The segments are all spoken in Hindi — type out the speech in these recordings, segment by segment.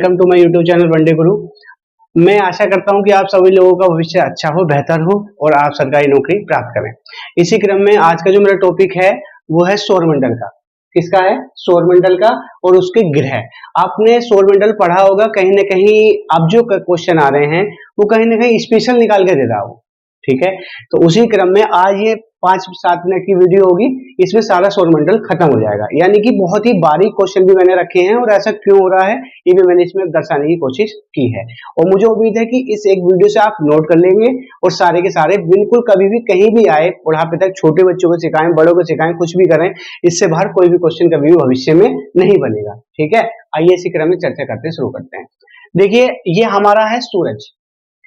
Welcome to my YouTube channel one day Guru. मैं आशा करता हूं कि आप सभी लोगों का भविष्य अच्छा हो, बेहतर हो और आप सरकारी नौकरी प्राप्त करें। इसी क्रम में आज का जो मेरा टॉपिक है वो है सौरमंडल का। किसका है? सौरमंडल का और उसके ग्रह। आपने सौरमंडल पढ़ा होगा कहीं ना कहीं। अब जो क्वेश्चन आ रहे हैं वो कहीं ना कहीं स्पेशल निकाल के दे रहा हो, ठीक है। तो उसी क्रम में आज ये 5-7 मिनट की वीडियो होगी, इसमें सारा सौरमंडल खत्म हो जाएगा। यानी कि बहुत ही बारीक क्वेश्चन भी मैंने रखे हैं और ऐसा क्यों हो रहा है ये भी मैंने इसमें दर्शाने की कोशिश की है। और मुझे उम्मीद है कि इस एक वीडियो से आप नोट कर लेंगे और सारे के सारे बिल्कुल कभी भी कहीं भी आए, बुढ़ापे तक छोटे बच्चों को सिखाएं, बड़ों को सिखाएं, कुछ भी करें, इससे बाहर कोई भी क्वेश्चन कभी भी भविष्य में नहीं बनेगा, ठीक है। आइए इसी क्रम में चर्चा करते शुरू करते हैं। देखिए, ये हमारा है सूरज,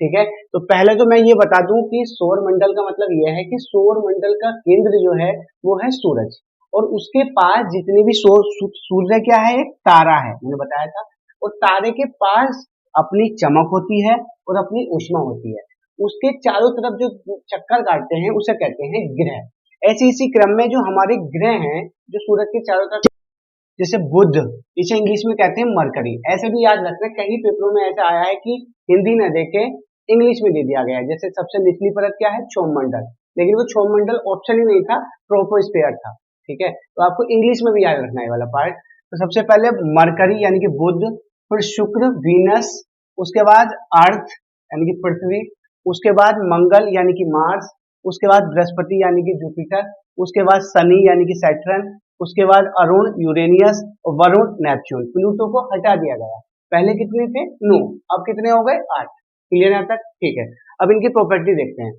ठीक है। तो पहले तो मैं ये बता दूं कि सौर मंडल का मतलब यह है कि सौर मंडल का केंद्र जो है वो है सूरज, और उसके पास जितने भी सूर्य क्या है, एक तारा है, मैंने बताया था। और तारे के पास अपनी चमक होती है और अपनी ऊष्मा होती है। उसके चारों तरफ जो चक्कर काटते हैं उसे कहते हैं ग्रह। ऐसे इसी क्रम में जो हमारे ग्रह हैं जो सूरज के चारों तरफ, जैसे बुध, इसे इंग्लिश में कहते हैं मरकरी। ऐसे भी याद रखना, कई पेपरों में ऐसा आया है कि हिंदी न देके इंग्लिश में दे दिया गया है। जैसे सबसे निचली परत क्या है, क्षौमंडल, लेकिन वो क्षौमंडल ऑप्शन ही नहीं था, ट्रोपोस्फेयर था, ठीक है। तो आपको इंग्लिश में भी याद रखना है वाला पार्ट। तो सबसे पहले मरकरी यानी कि बुध, फिर शुक्र वीनस, उसके बाद अर्थ यानी कि पृथ्वी, उसके बाद मंगल यानी कि मार्स, उसके बाद बृहस्पति यानी कि जुपिटर, उसके बाद शनि यानी कि सैटर्न, उसके बाद अरुण यूरेनियस और वरुण नेपच्यून। प्लूटो को हटा दिया गया। पहले कितने थे? 9, अब कितने हो गए? 8। क्लियर है तक? ठीक है। अब इनकी प्रॉपर्टी देखते हैं,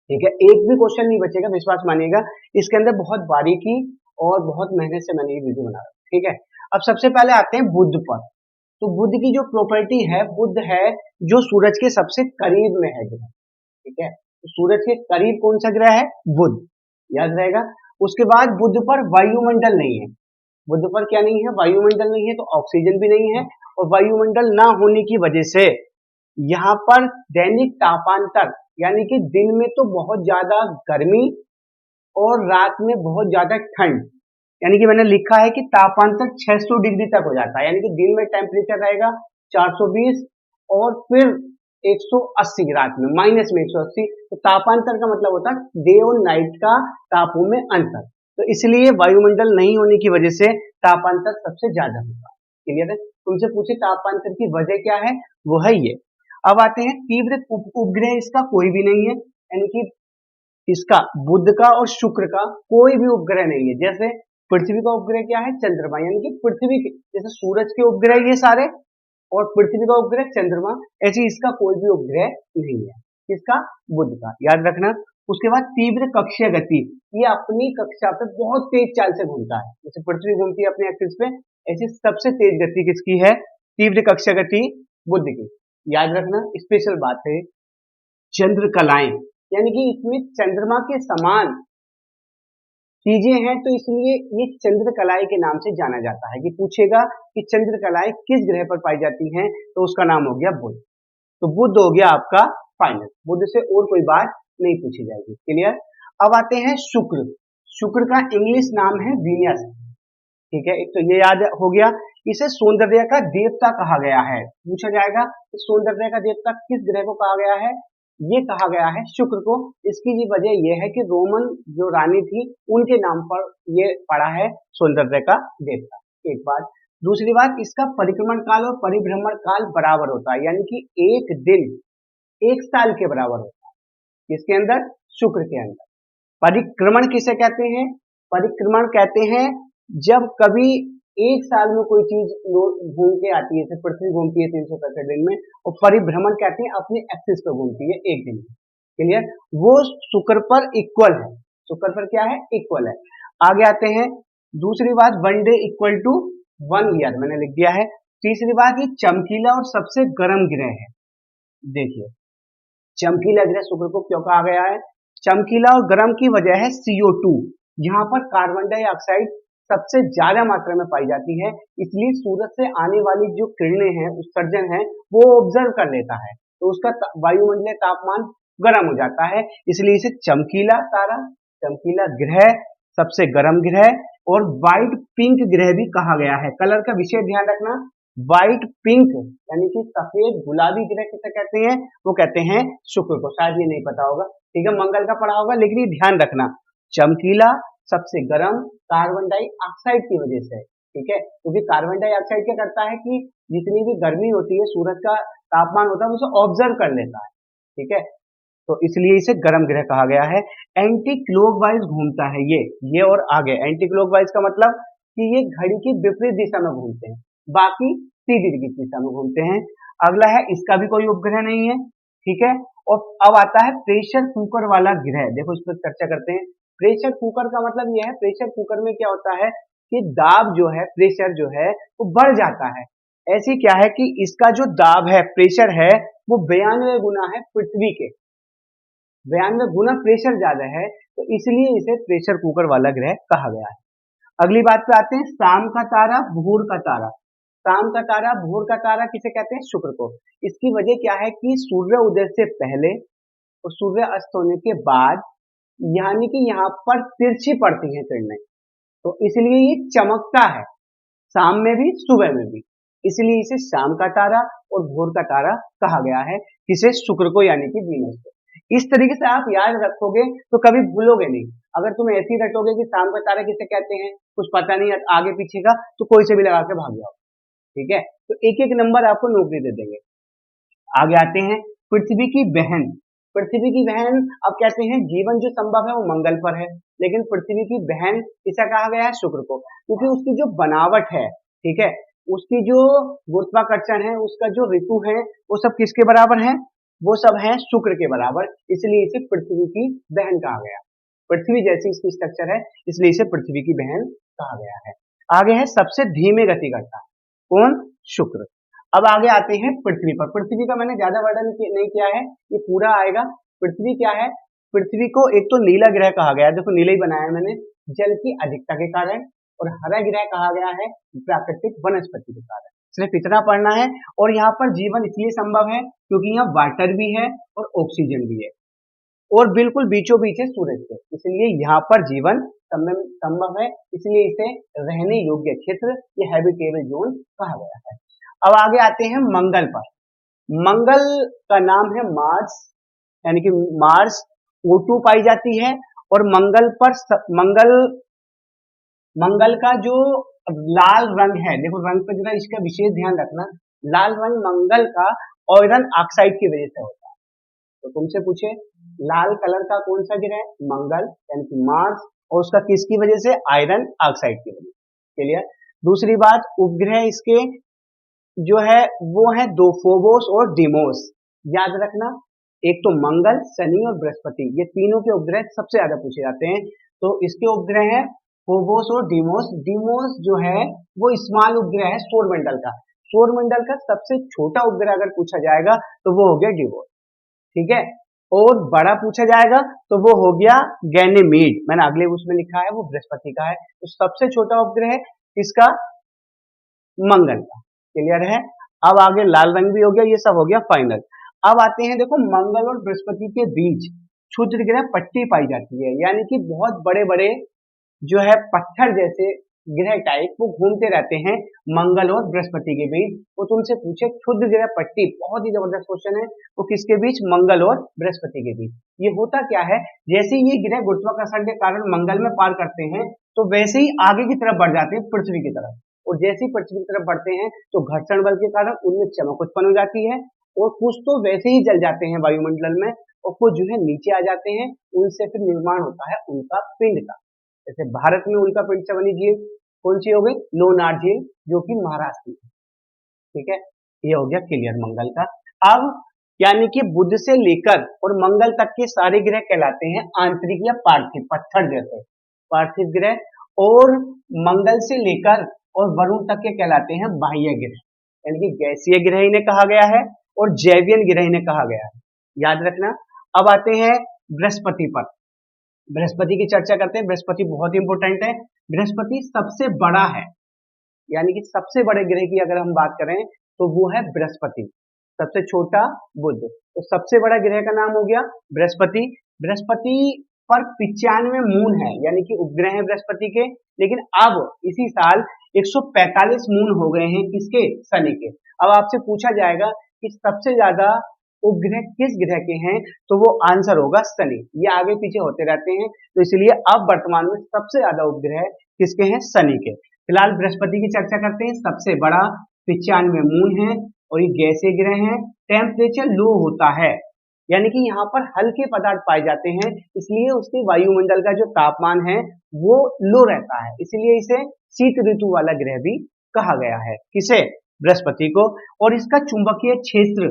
ठीक है। एक भी क्वेश्चन नहीं बचेगा, विश्वास मानिएगा। इसके अंदर बहुत बारीकी और बहुत मेहनत से मैंने ये वीडियो बना रहा, ठीक है। अब सबसे पहले आते हैं बुध पर। तो बुध की जो प्रॉपर्टी है, बुध है जो सूरज के सबसे करीब में है ग्रह, ठीक है। तो सूरज के करीब कौन सा ग्रह है? बुध, याद रहेगा। उसके बाद बुध पर वायुमंडल नहीं है। बुध पर क्या नहीं है? वायुमंडल नहीं है, तो ऑक्सीजन भी नहीं है। और वायुमंडल ना होने की वजह से यहाँ पर दैनिक तापांतर, यानी कि दिन में तो बहुत ज्यादा गर्मी और रात में बहुत ज्यादा ठंड, यानी कि मैंने लिखा है कि तापांतर 600 डिग्री तक हो जाता है। यानी कि दिन में टेम्परेचर रहेगा 420 और फिर 180 रात में, माइनस में 180। तो तापांतर का मतलब होता है डे और नाइट का तापों में अंतर। तो इसलिए वायुमंडल नहीं होने की वजह से तापांतर सबसे ज्यादा होगा। क्लियर है? तुमसे पूछे तापांतर की वजह क्या है, वो है ये। अब आते हैं तीव्र उपग्रह, इसका कोई भी नहीं है। यानी कि इसका बुध का और शुक्र का कोई भी उपग्रह नहीं है। जैसे पृथ्वी का उपग्रह क्या है? चंद्रमा, यानी कि पृथ्वी के जैसे सूरज के उपग्रह ये सारे और पृथ्वी का उपग्रह चंद्रमा, ऐसे इसका कोई भी उपग्रह नहीं है। इसका बुध का, याद रखना। उसके बाद तीव्र कक्षीय गति, ये अपनी कक्षा पे बहुत तेज चाल से घूमता है। जैसे पृथ्वी घूमती है अपने एक्सिस पे, ऐसी सबसे तेज गति किसकी है? तीव्र कक्षीय गति बुध की, याद रखना। स्पेशल बात है चंद्र कलाएं, यानी कि इसमें चंद्रमा के समान चीजें हैं, तो इसलिए ये चंद्र कलाएं के नाम से जाना जाता है। कि पूछेगा कि चंद्र कलाएं किस ग्रह पर पाई जाती हैं, तो उसका नाम हो गया बुध। तो बुध हो गया आपका फाइनल, बुध से और कोई बात नहीं पूछी जाएगी। क्लियर? अब आते हैं शुक्र। शुक्र का इंग्लिश नाम है वीनस, ठीक है। एक तो ये याद हो गया। इसे सौंदर्य का देवता कहा गया है। पूछा जाएगा कि सौंदर्य का देवता किस ग्रह को कहा गया है? ये कहा गया है शुक्र को। इसकी भी वजह यह है कि रोमन जो रानी थी उनके नाम पर ये पड़ा है सौंदर्य का देवता। एक बात। दूसरी बात, इसका परिक्रमण काल और परिभ्रमण काल बराबर होता है, यानी कि एक दिन 1 साल के बराबर होता है। इसके अंदर, शुक्र के अंदर। परिक्रमण किसे कहते हैं? परिक्रमण कहते हैं जब कभी 1 साल में कोई चीज घूम के आती है, जैसे पृथ्वी घूमती है 365 दिन में, और परिभ्रमण कहते हैं अपने एक्सिस पर घूमती है एक दिन में। क्लियर? वो शुक्र पर इक्वल है। शुक्र पर क्या है? इक्वल है। आगे आते हैं। दूसरी बात, 1 डे इक्वल टू 1 ईयर, मैंने लिख दिया है। तीसरी बात, ये चमकीला और सबसे गर्म ग्रह है। देखिए, चमकीला ग्रह शुक्र को क्यों कहा गया है? चमकीला और गर्म की वजह है CO2, यहाँ पर कार्बन डाइऑक्साइड सबसे ज्यादा मात्रा में पाई जाती है। इसलिए सूरज से आने वाली जो किरणें हैं, उत्सर्जन है, वो ऑब्जर्व कर लेता है, तो उसका वायुमंडलीय तापमान गर्म हो जाता है। इसलिए इसे चमकीला तारा, चमकीला ग्रह, सबसे गर्म ग्रह और व्हाइट पिंक ग्रह भी कहा गया है। कलर का विशेष ध्यान रखना, व्हाइट पिंक यानी कि सफेद गुलाबी ग्रह किसे कहते हैं, वो कहते हैं शुक्र को। शायद ये नहीं पता होगा, ठीक है, मंगल का पढ़ा होगा, लेकिन ये ध्यान रखना, चमकीला, सबसे गर्म, कार्बन डाइऑक्साइड की वजह से, ठीक है, क्योंकि कार्बन डाइऑक्साइड क्या करता है कि जितनी भी गर्मी होती है, सूरज का तापमान होता है, उसे ऑब्जर्व कर लेता है, ठीक है, तो इसलिए इसे गर्म ग्रह कहा गया है। एंटी क्लॉकवाइज घूमता है ये और आगे, एंटी क्लॉकवाइज का मतलब कि ये घड़ी की विपरीत दिशा में घूमते हैं, बाकी सीधी दिशा में घूमते हैं। अगला है, इसका भी कोई उपग्रह नहीं है, ठीक है। और अब आता है प्रेशर कुकर वाला ग्रह, देखो इस पर चर्चा करते हैं। प्रेशर कुकर का मतलब यह है, प्रेशर कुकर में क्या होता है कि दाब जो है, प्रेशर जो है वो बढ़ जाता है। ऐसी क्या है कि इसका जो दाब है, प्रेशर है, वो 92 गुना है पृथ्वी के, 92 गुना प्रेशर ज्यादा है, तो इसलिए इसे प्रेशर कुकर वाला ग्रह कहा गया है। अगली बात पे आते हैं, शाम का तारा, भोर का तारा। शाम का तारा, भोर का तारा किसे कहते हैं, शुक्र को। इसकी वजह क्या है कि सूर्य उदय से पहले और सूर्य अस्त होने के बाद, यानी कि यहाँ पर तिरछी पड़ती है किरणें, तो इसलिए ये चमकता है, शाम में भी सुबह में भी, इसलिए इसे शाम का तारा और भोर का तारा कहा गया है, किसे, शुक्र को, यानी कि वीनस को। इस तरीके से आप याद रखोगे तो कभी भूलोगे नहीं। अगर तुम ऐसे ही रटोगे कि शाम का तारा किसे कहते हैं, कुछ पता नहीं आगे पीछे का, तो कोई से भी लगा के भाग जाओ, ठीक है, तो एक एक नंबर आपको नौकरी दे देंगे। आगे आते हैं, पृथ्वी की बहन। पृथ्वी की बहन, अब कहते हैं जीवन जो संभव है वो मंगल पर है, लेकिन पृथ्वी की बहन किसे कहा गया है, शुक्र को, क्योंकि उसकी जो बनावट है, ठीक है, उसकी जो गुरुत्वाकर्षण है, उसका जो ऋतु है, वो सब किसके बराबर है, वो सब है शुक्र के बराबर, इसलिए इसे पृथ्वी की बहन कहा गया। पृथ्वी जैसी इसकी स्ट्रक्चर है, इसलिए इसे पृथ्वी की बहन कहा गया है। आगे है, सबसे धीमे गति करता है, कौन, शुक्र। अब आगे आते हैं पृथ्वी पर। पृथ्वी का मैंने ज्यादा वर्णन नहीं किया है, ये पूरा आएगा। पृथ्वी क्या है, पृथ्वी को एक तो नीला ग्रह कहा गया है, देखो नीला ही बनाया मैंने, जल की अधिकता के कारण, और हरा ग्रह कहा गया है प्राकृतिक वनस्पति के कारण। सिर्फ इतना पढ़ना है, और यहाँ पर जीवन इसलिए संभव है क्योंकि यहाँ वाटर भी है और ऑक्सीजन भी है, और बिल्कुल बीचों बीच है सूरज के, इसलिए यहाँ पर जीवन संभव है, इसलिए इसे रहने योग्य क्षेत्र या हैबिटेबल जोन कहा गया है। अब आगे आते हैं मंगल पर। मंगल का नाम है मार्स, यानी कि मार्स O2 पाई जाती है, और मंगल पर मंगल का जो लाल रंग है, देखो रंग पर जरा इसका विशेष ध्यान रखना, लाल रंग मंगल का आयरन ऑक्साइड की वजह से होता है। तो तुमसे पूछे लाल कलर का कौन सा ग्रह, मंगल यानी कि मार्स, और उसका किसकी वजह से, आयरन ऑक्साइड की वजह से। क्लियर। दूसरी बात, उपग्रह इसके जो है वो है दो, फोबोस और डिमोस, याद रखना, एक तो मंगल, शनि और बृहस्पति, ये तीनों के उपग्रह सबसे ज्यादा पूछे जाते हैं। तो इसके उपग्रह है फोबोस और डिमोस। डिमोस जो है वो स्मॉल उपग्रह है सौरमंडल का, सौरमंडल का सबसे छोटा उपग्रह अगर पूछा जाएगा तो वो हो गया डिमोस, ठीक है, और बड़ा पूछा जाएगा तो वो हो गया गैनीमीड, मैंने अगले उसमें लिखा है, वो बृहस्पति का है। तो सबसे छोटा उपग्रह किसका, मंगल का। क्लियर है। अब आगे लाल रंग भी हो गया, ये सब हो गया फाइनल। अब आते हैं, देखो मंगल और बृहस्पति के बीच क्षुद्र ग्रह पट्टी पाई जाती है, यानी कि बहुत बड़े बड़े जो है पत्थर जैसे ग्रह टाइप वो घूमते रहते हैं मंगल और बृहस्पति के बीच। वो तुमसे पूछे क्षुद्र ग्रह पट्टी, बहुत ही जबरदस्त क्वेश्चन है, वो किसके बीच, मंगल और बृहस्पति के बीच। ये होता क्या है, जैसे ही ये ग्रह गुरुत्वाकर्षण के कारण मंगल में पार करते हैं तो वैसे ही आगे की तरफ बढ़ जाते हैं पृथ्वी की तरफ, और जैसे ही पृथ्वी की तरफ बढ़ते हैं तो घर्षण बल के कारण उनमें चमक उत्पन्न हो जाती है, और कुछ तो वैसे ही जल जाते हैं वायुमंडल में, और कुछ जो है नीचे आ जाते हैं, उनसे फिर निर्माण होता है उनका पिंड का। जैसे भारत में उनका पिंड से बनी झील कौन सी हो गई, लोनार झील, जो कि महाराष्ट्र में, ठीक है, ये हो गया क्लियर मंगल का। अब यानी कि बुध से लेकर और मंगल तक के सारे ग्रह कहलाते हैं आंतरिक या पार्थिव, पत्थर जैसे पार्थिव ग्रह, और मंगल से लेकर और वरुण तक के कहलाते हैं बाह्य ग्रह, यानी कि गैसीय ग्रह इन्हें कहा गया है और जैवियन ग्रह इन्हें कहा गया है, याद रखना। अब आते हैं बृहस्पति पर, बृहस्पति की चर्चा करते हैं। बृहस्पति बहुत इंपॉर्टेंट है, बृहस्पति सबसे बड़ा है, यानी कि सबसे बड़े ग्रह की अगर हम बात करें तो वो है बृहस्पति, सबसे छोटा बुध, तो सबसे बड़ा ग्रह का नाम हो गया बृहस्पति। बृहस्पति पर 95 मून है, यानी कि उपग्रह है बृहस्पति के, लेकिन अब इसी साल 145 मून हो गए हैं किसके, शनि के। अब आपसे पूछा जाएगा कि सबसे ज्यादा उपग्रह किस ग्रह के हैं, तो वो आंसर होगा शनि। ये आगे पीछे होते रहते हैं, तो इसलिए अब वर्तमान में सबसे ज्यादा उपग्रह किसके हैं, शनि के। फिलहाल बृहस्पति की चर्चा करते हैं। सबसे बड़ा 95 मून है और ये गैसीय ग्रह है। टेम्परेचर लो होता है, यानी कि यहाँ पर हल्के पदार्थ पाए जाते हैं, इसलिए उसके वायुमंडल का जो तापमान है वो लो रहता है, इसलिए इसे शीत ऋतु वाला ग्रह भी कहा गया है। किसे, बृहस्पति को। और इसका चुंबकीय क्षेत्र,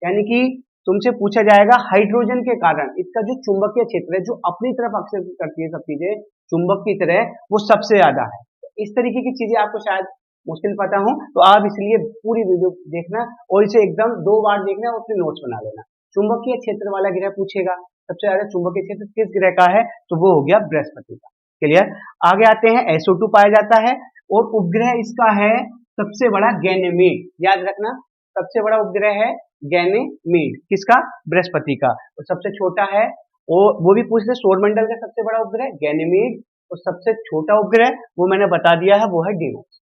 यानी कि तुमसे पूछा जाएगा हाइड्रोजन के कारण इसका जो चुंबकीय क्षेत्र है, जो अपनी तरफ आकर्षित करती है सब चीजें चुंबक की तरह, वो सबसे ज्यादा है। इस तरीके की चीजें आपको शायद मुश्किल पता हो, तो आप इसलिए पूरी वीडियो देखना और इसे एकदम 2 बार देखना और फिर नोट्स बना लेना। चुंबकीय क्षेत्र वाला ग्रह पूछेगा, सबसे ज्यादा चुंबकीय क्षेत्र किस ग्रह का है, तो वो हो गया बृहस्पति का। क्लियर। आगे आते हैं, SO2 पाया जाता है और उपग्रह इसका है सबसे बड़ा गैनेमीड। याद रखना, सबसे बड़ा उपग्रह है गैनेमीड, किसका, बृहस्पति का। और सबसे छोटा है वो भी पूछ ले, सौरमंडल का सबसे बड़ा उपग्रह गैनेमीड और सबसे छोटा उपग्रह वो मैंने बता दिया है, वो है डिमोस।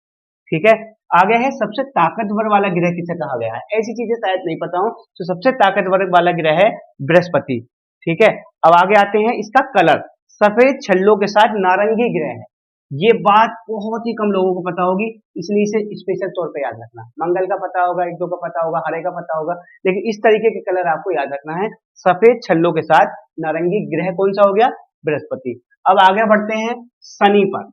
ठीक है। आगे है सबसे ताकतवर वाला ग्रह किसे कहा गया है, ऐसी चीजें शायद नहीं पता हो, तो सबसे ताकतवर वाला ग्रह है बृहस्पति। ठीक है। अब आगे आते हैं, इसका कलर सफेद छल्लों के साथ नारंगी ग्रह है। ये बात बहुत ही कम लोगों को पता होगी, इसलिए इसे स्पेशल तौर पे याद रखना। मंगल का पता होगा, एक दो का पता होगा, हरे का पता होगा, लेकिन इस तरीके के कलर आपको याद रखना है। सफेद छल्लों के साथ नारंगी ग्रह कौन सा हो गया, बृहस्पति। अब आगे बढ़ते हैं शनि पर।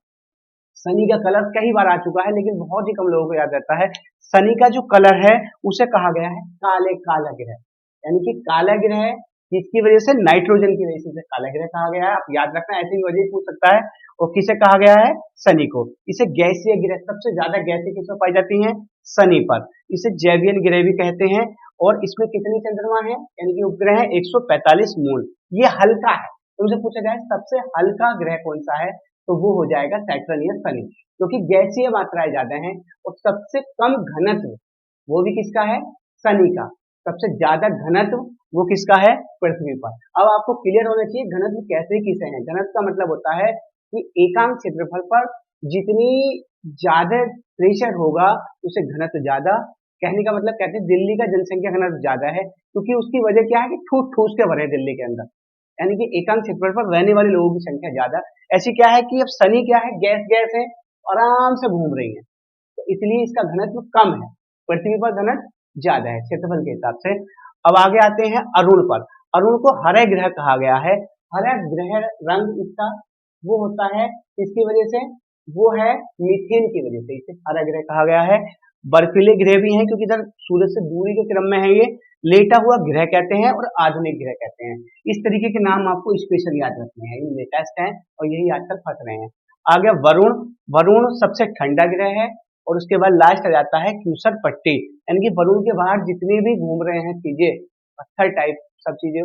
शनि का कलर कई बार आ चुका है, लेकिन बहुत ही कम लोगों को याद रहता है। शनि का जो कलर है उसे कहा गया है काला ग्रह, यानी कि काला ग्रह जिसकी वजह से, नाइट्रोजन की वजह से इसे काला ग्रह कहा गया है। आप याद रखना, ऐसी भी वजह पूछ सकता है। और किसे कहा गया है, शनि को। इसे गैसीय ग्रह, सबसे ज्यादा गैसें किसमें पाई जाती हैं, शनि पर। इसे जैवियन ग्रह भी कहते हैं। और इसमें कितनी चंद्रमा है, यानी कि उपग्रह है 145 मून। ये हल्का है। तुमसे पूछा जाए सबसे हल्का ग्रह कौन सा है, तो वो हो जाएगा सैटर्न या शनि, क्योंकि गैसीय मात्राएं ज्यादा हैं। और सबसे कम घनत्व वो भी किसका है, शनि का। सबसे ज्यादा घनत्व वो किसका है, पृथ्वी पर। अब आपको क्लियर होना चाहिए घनत्व कैसे किसे है। घनत्व का मतलब होता है कि एकांक क्षेत्रफल पर जितनी ज्यादा प्रेशर होगा उसे घनत्व ज्यादा। कहने का मतलब, कहते हैं दिल्ली का जनसंख्या घनत्व ज्यादा है, क्योंकि उसकी वजह क्या है कि ठूस ठूस के भरे दिल्ली के अंदर, यानी कि एकांक क्षेत्रफल पर रहने वाले लोगों की संख्या ज्यादा। ऐसी क्या है कि अब शनि क्या है, गैस गैस है, आराम से घूम रही है, तो इसलिए इसका घनत्व कम है। पृथ्वी पर घनत्व ज्यादा है क्षेत्रफल के हिसाब से। अब आगे आते हैं अरुण पर। अरुण को हरे ग्रह कहा गया है। हरा ग्रह रंग इसका वो होता है, इसकी वजह से वो है मीथेन की वजह से इसे हरा ग्रह कहा गया है। बर्फीले ग्रह भी हैं, क्योंकि इधर सूरज से दूरी के क्रम में है ये। लेटा हुआ ग्रह कहते हैं और आधुनिक ग्रह कहते हैं। इस तरीके के नाम आपको स्पेशल याद रखने हैं, ये लेटेस्ट हैं और यही आजकल फंस रहे हैं। आगे वरुण। वरुण सबसे ठंडा ग्रह है और उसके बाद लास्ट आ जाता है क्यूसर पट्टी, यानी कि वरुण के बाहर जितने भी घूम रहे हैं चीजें, पत्थर टाइप सब चीजें,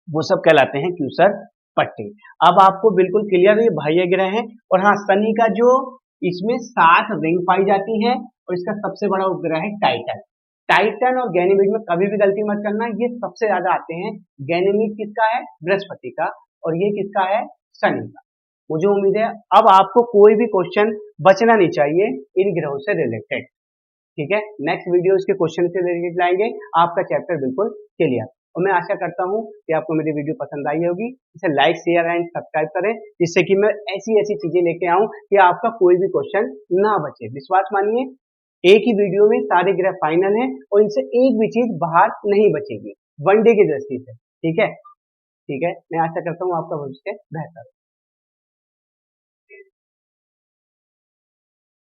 वो सब कहलाते हैं क्यूसर पट्टी। अब आपको बिल्कुल क्लियर है, बाह्य ग्रह है। और हाँ, शनि का जो इसमें 7 रिंग पाई जाती है और इसका सबसे बड़ा उपग्रह है टाइटन। टाइटन और गैनीमीड में कभी भी गलती मत करना, ये सबसे ज्यादा आते हैं। गैनीमीड किसका है, बृहस्पति का, और ये किसका है, शनि का। मुझे उम्मीद है अब आपको कोई भी क्वेश्चन बचना नहीं चाहिए इन ग्रहों से रिलेटेड। ठीक है, नेक्स्ट वीडियो इसके क्वेश्चन से रिलेटेड लाएंगे, आपका चैप्टर बिल्कुल क्लियर। और मैं आशा करता हूँ कि आपको मेरी वीडियो पसंद आई होगी। इसे लाइक, शेयर एंड सब्सक्राइब करें, जिससे कि मैं ऐसी ऐसी चीजें लेके आऊं कि आपका कोई भी क्वेश्चन ना बचे। विश्वास मानिए, एक ही वीडियो में सारे ग्रह फाइनल हैं और इनसे एक भी चीज बाहर नहीं बचेगी, वनडे की दृष्टि से। ठीक है, ठीक है, मैं आशा करता हूँ आपका भविष्य बेहतर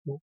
हो।